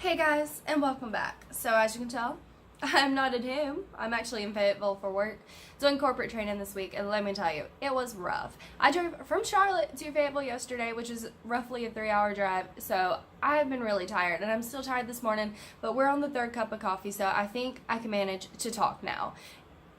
Hey guys, and welcome back. So as you can tell, I'm not at home. I'm actually in Fayetteville for work, doing corporate training this week, and let me tell you, it was rough. I drove from Charlotte to Fayetteville yesterday, which is roughly a 3-hour drive, so I've been really tired, and I'm still tired this morning, but we're on the third cup of coffee, so I think I can manage to talk now.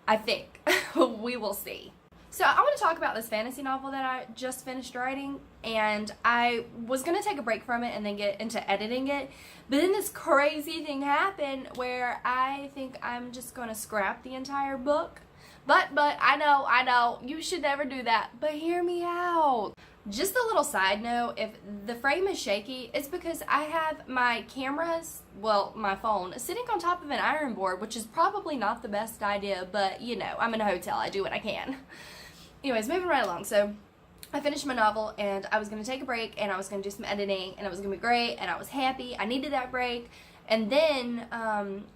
I think. We will see. So I want to talk about this fantasy novel that I just finished writing, and I was going to take a break from it and then get into editing it, but then this crazy thing happened where I think I'm just going to scrap the entire book. But I know, you should never do that, but hear me out. Just a little side note, if the frame is shaky, it's because I have my cameras, well, my phone, sitting on top of an iron board, which is probably not the best idea, but you know, I'm in a hotel, I do what I can. Anyways, moving right along. So I finished my novel and I was going to take a break and I was going to do some editing and it was going to be great and I was happy. I needed that break. And then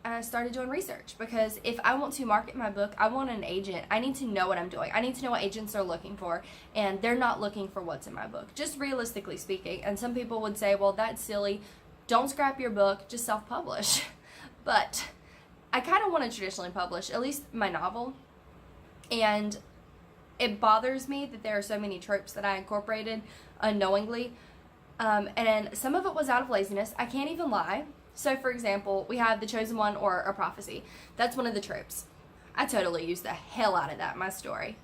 I started doing research because if I want to market my book, I want an agent. I need to know what I'm doing. I need to know what agents are looking for, and they're not looking for what's in my book, just realistically speaking. And some people would say, well, that's silly. Don't scrap your book, just self-publish. But I kind of want to traditionally publish, at least my novel. And it bothers me that there are so many tropes that I incorporated unknowingly, and some of it was out of laziness. I can't even lie. So for example, we have the chosen one or a prophecy. That's one of the tropes. I totally used the hell out of that in my story.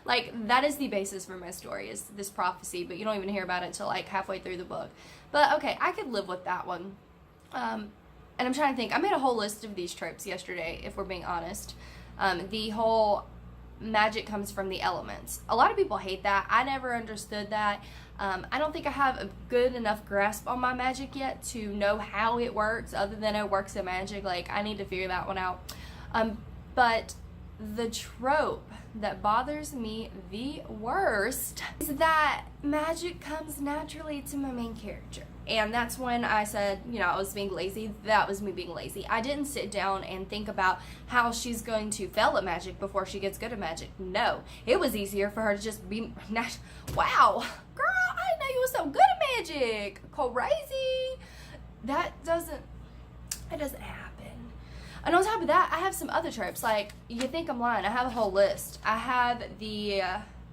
Like, that is the basis for my story, is this prophecy, but you don't even hear about it until like halfway through the book. But okay, I could live with that one. And I'm trying to think. I made a whole list of these tropes yesterday, if we're being honest. The whole magic comes from the elements. A lot of people hate that. I never understood that. I don't think I have a good enough grasp on my magic yet to know how it works, other than it works in magic. Like, I need to figure that one out. But the trope that bothers me the worst is that magic comes naturally to my main character. And that's when I said, you know, I was being lazy. That was me being lazy. I didn't sit down and think about how she's going to fail at magic before she gets good at magic. No, it was easier for her to just be, wow, girl, I didn't know you were so good at magic. Crazy. It doesn't happen. And on top of that, I have some other tropes. Like, you think I'm lying. I have a whole list. I have the,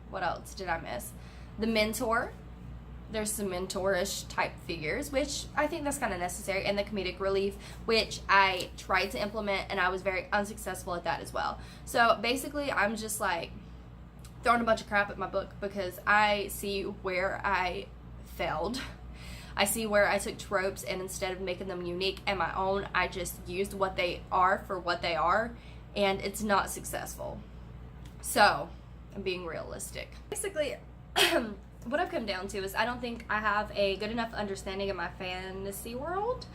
what else did I miss? The mentor. There's some mentor-ish type figures, which I think that's kind of necessary, and the comedic relief, which I tried to implement, and I was very unsuccessful at that as well. So basically, I'm just like throwing a bunch of crap at my book because I see where I failed. I see where I took tropes, and instead of making them unique and my own, I just used what they are for what they are, and it's not successful. So I'm being realistic. Basically, what I've come down to is I don't think I have a good enough understanding of my fantasy world,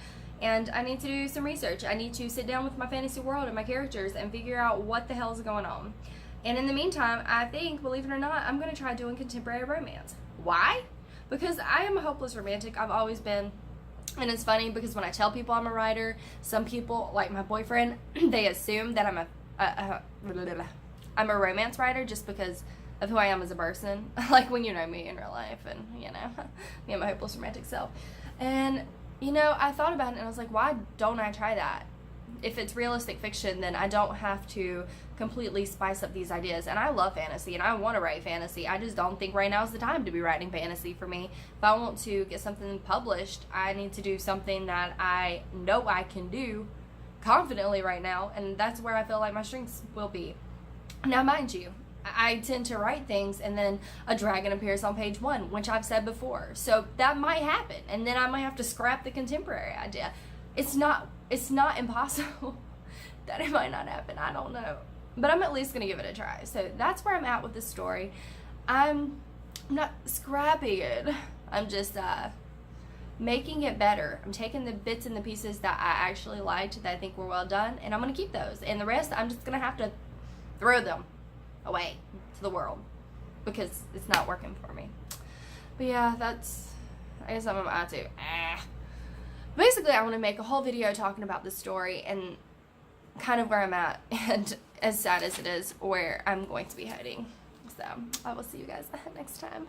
and I need to do some research. I need to sit down with my fantasy world and my characters and figure out what the hell is going on. And in the meantime, I think, believe it or not, I'm going to try doing contemporary romance. Why? Because I am a hopeless romantic. I've always been. And it's funny because when I tell people I'm a writer, some people, like my boyfriend, they assume that I'm a romance writer just because of who I am as a person, like when you know me in real life, and you know, me and my hopeless romantic self. And you know, I thought about it and I was like, why don't I try that? If it's realistic fiction, then I don't have to completely spice up these ideas. And I love fantasy and I want to write fantasy. I just don't think right now is the time to be writing fantasy for me. If I want to get something published, I need to do something that I know I can do confidently right now, and that's where I feel like my strengths will be. Now, mind you, I tend to write things and then a dragon appears on page 1, which I've said before. So that might happen, and then I might have to scrap the contemporary idea. It's not impossible that it might not happen. I don't know. But I'm at least going to give it a try. So that's where I'm at with this story. I'm not scrapping it. I'm just making it better. I'm taking the bits and the pieces that I actually liked, that I think were well done, and I'm going to keep those. And the rest, I'm just going to have to throw them away to the world because it's not working for me. But yeah, I guess I'm about to. Basically, I want to make a whole video talking about this story and kind of where I'm at, and as sad as it is, where I'm going to be heading. So I will see you guys next time.